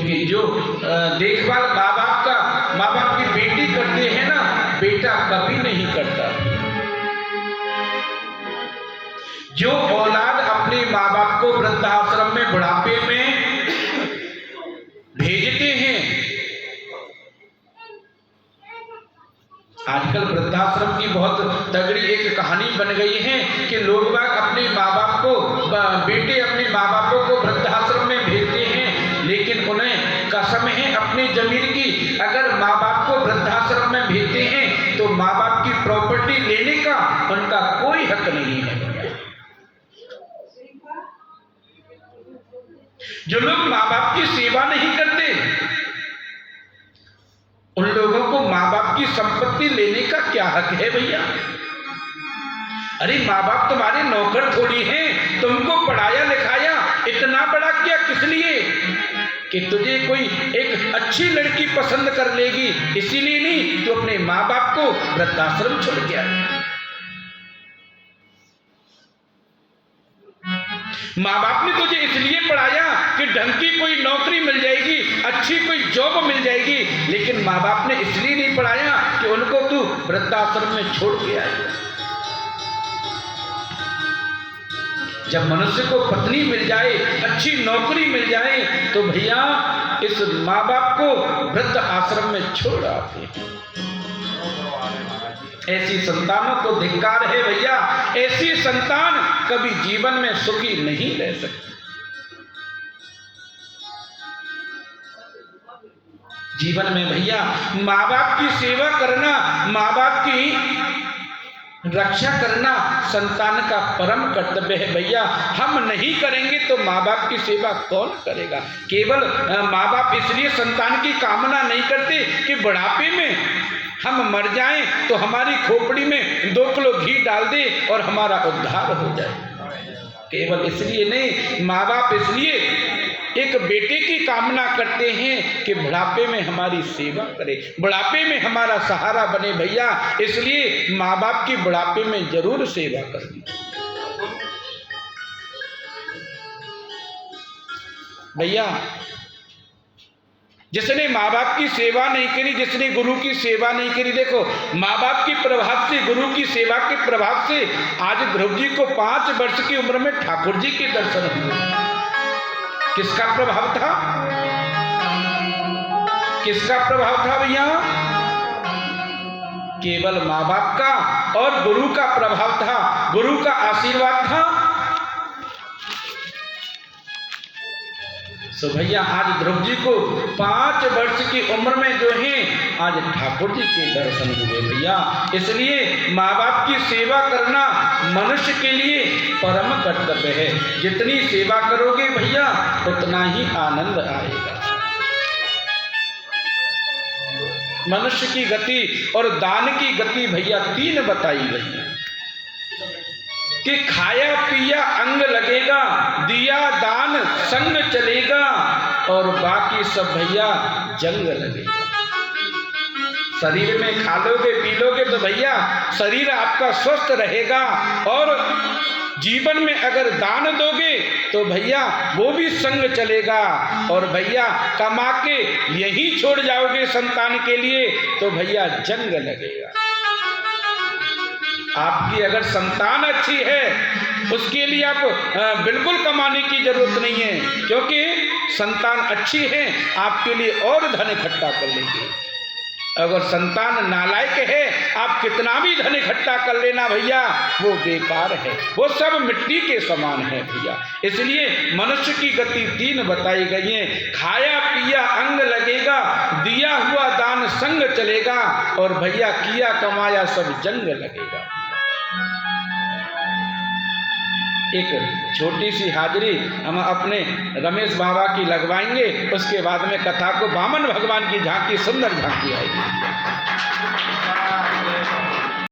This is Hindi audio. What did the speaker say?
क्योंकि जो देखभाल माँ बाप की बेटी करते हैं ना, बेटा कभी नहीं करता। जो औलाद अपने माँ बाप को वृद्धाश्रम में बुढ़ापे में भेजते हैं, आजकल वृद्धाश्रम की बहुत तगड़ी एक कहानी बन गई है कि लोग बाग अपने माँ बाप को, बेटे अपने माँ बापों को वृद्धाश्रम में भेजते हैं, लेकिन उन्हें कसम है अपनी जमीन की, अगर माँ बाप को वृद्धाश्रम में भेजते हैं तो माँ बाप की प्रॉपर्टी लेने का उनका कोई हक नहीं है। जो लोग माँ बाप की सेवा नहीं करते, उन लोगों को माँ बाप की संपत्ति लेने का क्या हक है भैया? अरे माँ बाप तुम्हारे नौकर थोड़ी हैं, तुमको पढ़ाया लिखाया इतना बड़ा किया किस लिए? कि तुझे कोई एक अच्छी लड़की पसंद कर लेगी, इसीलिए नहीं तो अपने माँ बाप को वृद्धाश्रम छोड़ गया। माँ बाप ने तुझे इसलिए पढ़ाया कि ढंग की कोई नौकरी मिल जाएगी, अच्छी कोई जॉब मिल जाएगी, लेकिन माँ बाप ने इसलिए नहीं पढ़ाया कि उनको तू वृद्धाश्रम में छोड़ के आएगा। जब मनुष्य को पत्नी मिल जाए, अच्छी नौकरी मिल जाए, तो भैया इस माँ बाप को वृद्ध आश्रम में छोड़ आते हैं। ऐसी संतानों को धिक्कार है भैया, ऐसी संतान कभी जीवन में सुखी नहीं रह सकती। जीवन में भैया माँ बाप की सेवा करना, माँ बाप की रक्षा करना संतान का परम कर्तव्य है भैया। हम नहीं करेंगे तो माँ बाप की सेवा कौन करेगा? केवल माँ बाप इसलिए संतान की कामना नहीं करते कि बुढ़ापे में हम मर जाएं तो हमारी खोपड़ी में 2 किलो घी डाल दे और हमारा उद्धार हो जाए। केवल इसलिए नहीं, माँ बाप इसलिए एक बेटे की कामना करते हैं कि बुढ़ापे में हमारी सेवा करे, बुढ़ापे में हमारा सहारा बने भैया। इसलिए माँ बाप की बुढ़ापे में जरूर सेवा करनी भैया। जिसने माँ बाप की सेवा नहीं करी, जिसने गुरु की सेवा नहीं करी, देखो माँ बाप के प्रभाव से, गुरु की सेवा के प्रभाव से आज ध्रुव जी को 5 वर्ष की उम्र में ठाकुर जी के दर्शन हुए। किसका प्रभाव था? किसका प्रभाव था भैया? केवल माँ बाप का और गुरु का प्रभाव था, गुरु का आशीर्वाद था। तो भैया आज ध्रुव जी को 5 वर्ष की उम्र में जो है आज ठाकुर जी के दर्शन हुए भैया। इसलिए माँ बाप की सेवा करना मनुष्य के लिए परम कर्तव्य है। जितनी सेवा करोगे भैया उतना ही आनंद आएगा। मनुष्य की गति और दान की गति भैया 3 बताई गई है कि खाया पिया अंग लगेगा, दिया दान संग चलेगा, और बाकी सब भैया जंग लगेगा। शरीर में खा लोगे पी लोगे तो भैया शरीर आपका स्वस्थ रहेगा, और जीवन में अगर दान दोगे तो भैया वो भी संग चलेगा, और भैया कमा के यही छोड़ जाओगे संतान के लिए तो भैया जंग लगेगा। आपकी अगर संतान अच्छी है उसके लिए आप बिल्कुल कमाने की जरूरत नहीं है, क्योंकि संतान अच्छी है आपके लिए और धन इकट्ठा कर लेंगे। अगर संतान नालायक है आप कितना भी धन इकट्ठा कर लेना भैया वो बेकार है, वो सब मिट्टी के समान है भैया। इसलिए मनुष्य की गति 3 बताई गई है। खाया पिया अंग लगेगा, दिया हुआ दान संग चलेगा, और भैया किया कमाया सब जंग लगेगा। एक छोटी सी हाजिरी हम अपने रमेश बाबा की लगवाएंगे, उसके बाद में कथा को वामन भगवान की झांकी, सुंदर झांकी आएगी।